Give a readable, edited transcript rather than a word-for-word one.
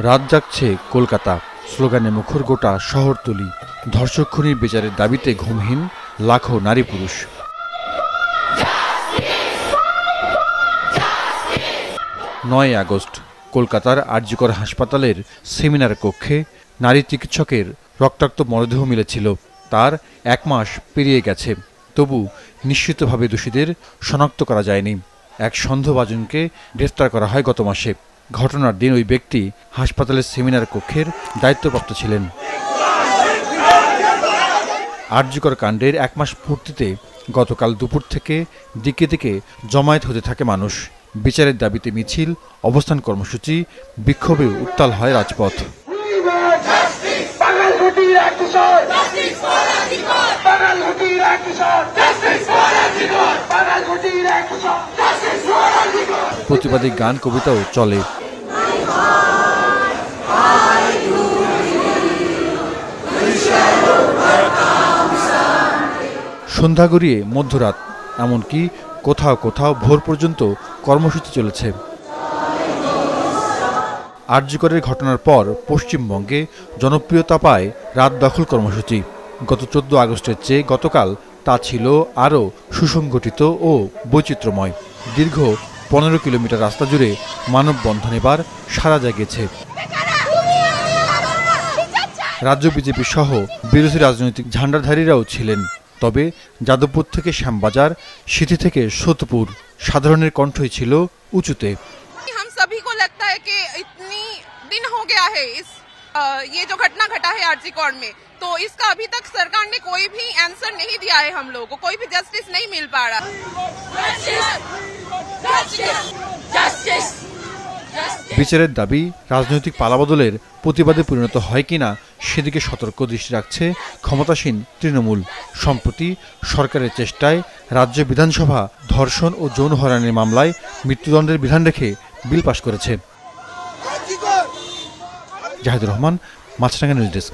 রাত জাগছে কলকাতা, স্লোগানে মুখর গোটা শহরতলি। ধর্ষক খুনির বিচারের দাবিতে ঘুমহীন লাখো নারী পুরুষ। ৯ আগস্ট কলকাতার আরজিকর হাসপাতালের সেমিনার কক্ষে নারী চিকিৎসকের রক্তাক্ত মরদেহ মিলেছিল। তার ১ মাস পেরিয়ে গেছে, তবু নিশ্চিতভাবে দোষীদের শনাক্ত করা যায়নি। এক সন্দেহভাজনকে গ্রেফতার করা হয় গত মাসে। ঘটনার দিন ওই ব্যক্তি হাসপাতালের সেমিনার কক্ষের দায়িত্বপ্রাপ্ত ছিলেন। আরজিকর কাণ্ডের ১ মাস পূর্তিতে গতকাল দুপুর থেকে দিকে দিকে জমায়েত হতে থাকে মানুষ। বিচারের দাবিতে মিছিল, অবস্থান কর্মসূচি, বিক্ষোভে উত্তাল হয় রাজপথ। প্রতিবাদী গান, কবিতাও চলে। সন্ধ্যা গড়িয়ে মধ্যরাত, এমনকি কোথাও কোথাও ভোর পর্যন্ত কর্মসূচি চলেছে। আরজিকরের ঘটনার পর পশ্চিমবঙ্গে জনপ্রিয়তা পায় রাত দখল কর্মসূচি। গত ১৪ আগস্টের চেয়ে গতকাল তা ছিল আরও সুসংগঠিত ও বৈচিত্র্যময়। দীর্ঘ ১৫ কিলোমিটার রাস্তা জুড়ে মানববন্ধন এবার সাড়া জাগিয়েছে। রাজ্য বিজেপি সহ বিরোধী রাজনৈতিক ঝান্ডাধারীরাও ছিলেন। তবে যাদবপুর থেকে শ্যামবাজার, সিথি থেকে সোদপুর, সাধারণের কণ্ঠই ছিল উঁচুতে। हम सभी को लगता है कि इतनी दिन हो गया है ये जो घटना घटा है आरजीकर में, तो इसका अभी तक सरकार ने कोई भी आंसर नहीं दिया है। हम लोगों को कोई भी जस्टिस नहीं मिल पा रहा। বিচারের দাবি রাজনৈতিক পালাবদলের প্রতিবাদে পরিণত হয় কিনা সেদিকে সতর্ক দৃষ্টি রাখছে ক্ষমতাসীন তৃণমূল। সম্প্রতি সরকারের চেষ্টায় রাজ্য বিধানসভা ধর্ষণ ও যৌন হয়রানির মামলায় মৃত্যুদণ্ডের বিধান রেখে বিল পাশ করেছে। জাহিদুর রহমান, মাছরাঙ্গা নিউজ ডেস্ক।